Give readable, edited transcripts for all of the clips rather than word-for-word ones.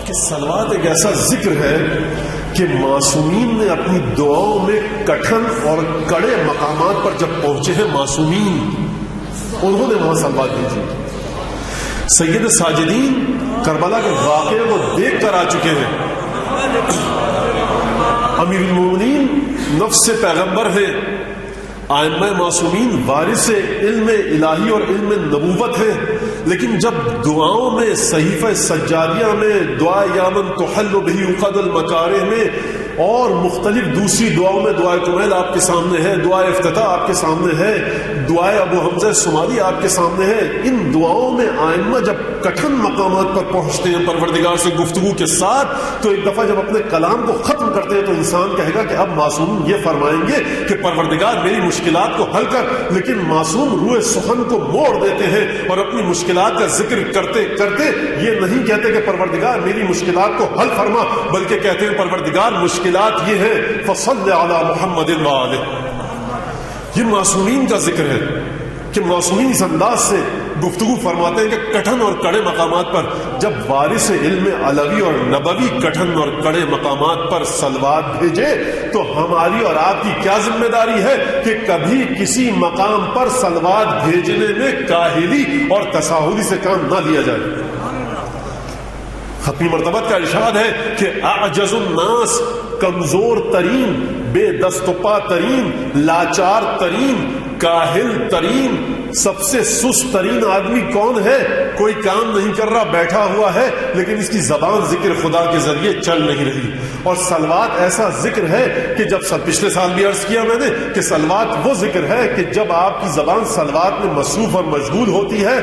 کہ صلوات ایک ایسا ذکر ہے کہ معصومین نے اپنی دعاؤں میں کٹھن اور کڑے مقامات پر جب پہنچے ہیں معصومین، انہوں نے وہاں صلوات بھیجی. سید ساجدین کربلا کے واقعے کو دیکھ کر آ چکے ہیں. امیر المومنین نفس پیغمبر ہیں، ائمہ معصومین وارث علم الہی اور علم نبوت ہے، لیکن جب دعاؤں میں صحیفہ سجاریہ میں دعا یا من تحل بہ عقد المکارہ میں اور مختلف دوسری دعاؤں میں دعائے کمیل آپ کے سامنے ہے، دعائے افتتاح آپ کے سامنے ہے، دعائے ابو حمزہ سمالی آپ کے سامنے ہے. ان دعاؤں میں ائمہ جب کٹھن مقامات پر پہنچتے ہیں پروردگار سے گفتگو کے ساتھ، تو ایک دفعہ جب اپنے کلام کو ختم کرتے ہیں تو انسان کہے گا کہ اب معصوم یہ فرمائیں گے کہ پروردگار میری مشکلات کو حل کر، لیکن معصوم روح سخن کو موڑ دیتے ہیں اور اپنی مشکلات کا ذکر کرتے کرتے یہ نہیں کہتے کہ پروردگار میری مشکلات کو حل فرما، بلکہ کہتے ہیں پروردگار مشکلات یہ ہے فصل علی محمد وآلہ. یہ معصومین کا ذکر ہے کہ معصومین اس انداز سے گفتگو فرماتے ہیں کہ کٹھن اور کڑے مقامات پر جب وارث علم علوی اور نبوی کٹھن اور کڑے مقامات پر صلوات بھیجے تو ہماری اور آپ کی کیا ذمہ داری ہے کہ کبھی کسی مقام پر صلوات بھیجنے میں کاہلی اور تساہلی سے کام نہ لیا جائے. ختمی مرتبت کا ارشاد ہے کہ اعجز الناس، کمزور ترین، بے دست و پا ترین، لاچار ترین، کاہل ترین، سب سے سست ترین آدمی کون ہے؟ کوئی کام نہیں کر رہا، بیٹھا ہوا ہے، لیکن اس کی زبان ذکر خدا کے ذریعے چل نہیں رہی. اور صلوات ایسا ذکر ہے کہ جب پچھلے سال بھی عرض کیا میں نے کہ صلوات وہ ذکر ہے کہ جب آپ کی زبان صلوات میں مصروف اور مشغول ہوتی ہے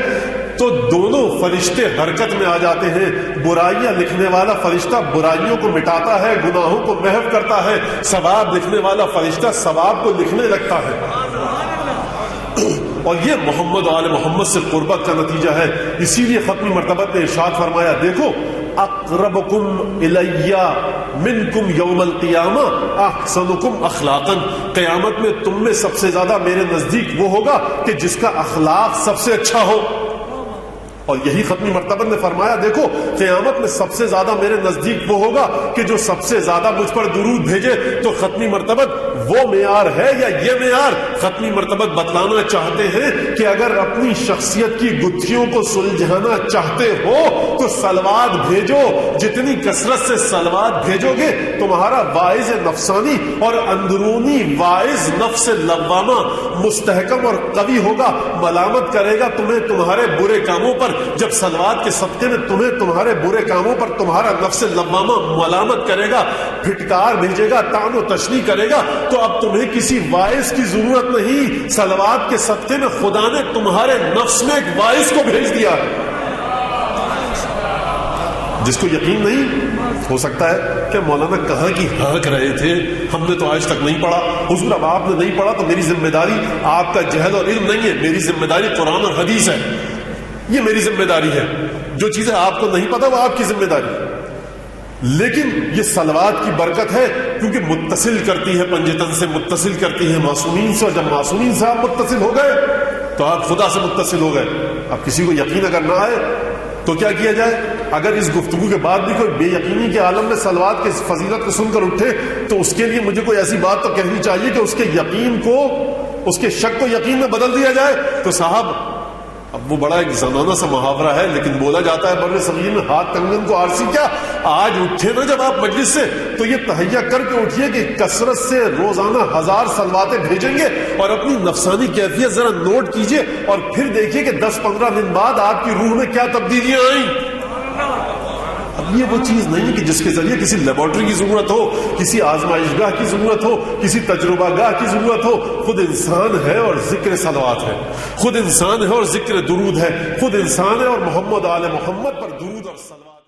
تو دونوں فرشتے حرکت میں آ جاتے ہیں. برائیاں لکھنے والا فرشتہ برائیوں کو مٹاتا ہے، گناہوں کو محو کرتا ہے، ثواب لکھنے والا فرشتہ ثواب کو لکھنے لگتا ہے. اور یہ محمد و آل محمد سے قربت کا نتیجہ ہے. اسی لیے ختمی مرتبت نے ارشاد فرمایا، دیکھو اقربکم الی منکم یوم القیامہ احسنکم اخلاقا، قیامت میں تم میں سب سے زیادہ میرے نزدیک وہ ہوگا کہ جس کا اخلاق سب سے اچھا ہو. اور یہی ختمی مرتبہ نے فرمایا، دیکھو قیامت میں سب سے زیادہ میرے نزدیک وہ ہوگا کہ جو سب سے زیادہ مجھ پر درود بھیجے. تو ختمی مرتبہ وہ معیار ہے یا یہ معیار؟ ختمی مرتبہ بتلانا چاہتے ہیں کہ اگر اپنی شخصیت کی گتھیوں کو سلجھانا چاہتے ہو تو صلوات بھیجو. جتنی کثرت سے صلوات بھیجو گے تمہارا واعظ نفسانی اور اندرونی واعظ نفس لوامہ مستحکم اور قوی ہوگا، ملامت کرے گا تمہیں تمہارے برے کاموں پر. جب صلوات کے صدقے میں تمہیں تمہارے برے کاموں پر تمہارا نفس لوامہ ملامت کرے گا، پھٹکار بھیجے گا، طعن و تشنیع کرے گا، تو اب تمہیں کسی واعظ کی ضرورت نہیں. صلوات کے صدقے میں خدا نے تمہارے نفس میں ایک واعظ کو بھیج دیا. جس کو یقین نہیں، ہو سکتا ہے کہ مولانا کہاں کی ہانک رہے تھے، ہم نے تو آج تک نہیں پڑھا. حضور اب آپ نے نہیں پڑھا تو میری ذمہ داری آپ کا جہل اور علم نہیں ہے، میری ذمہ داری قرآن اور حدیث ہے. یہ میری ذمہ داری ہے. جو چیزیں آپ کو نہیں پتا وہ آپ کی ذمہ داری. لیکن یہ صلوات کی برکت ہے کیونکہ متصل کرتی ہے، پنجتن سے متصل کرتی ہے معصومین سے. اور جب معصومین سے آپ متصل ہو گئے تو آپ خدا سے متصل ہو گئے. اب کسی کو یقین اگر نہ آئے تو کیا کیا جائے؟ اگر اس گفتگو کے بعد بھی کوئی بے یقینی کے عالم میں صلوات کی فضیلت کو سن کر اٹھے تو اس کے لیے مجھے کوئی ایسی بات تو کہنی چاہیے کہ اس کے یقین کو، اس کے شک کو یقین میں بدل دیا جائے. تو صاحب اب وہ بڑا ایک زنانہ سا محاورہ ہے لیکن بولا جاتا ہے بر صغیر میں، ہاتھ کنگن کو آرسی کیا. آج اٹھے نا جب آپ مجلس سے تو یہ تہیہ کر کے اٹھیے کہ کثرت سے روزانہ 1000 صلواتیں بھیجیں گے اور اپنی نفسانی کیفیت ذرا نوٹ کیجئے اور پھر دیکھیے کہ 10-15 دن بعد آپ کی روح میں کیا تبدیلیاں آئیں. اب یہ وہ چیز نہیں کہ جس کے ذریعے کسی لیبارٹری کی ضرورت ہو، کسی آزمائش گاہ کی ضرورت ہو، کسی تجربہ گاہ کی ضرورت ہو. خود انسان ہے اور ذکر صلوات ہے، خود انسان ہے اور ذکر درود ہے، خود انسان ہے اور محمد آل محمد پر درود اور صلوات.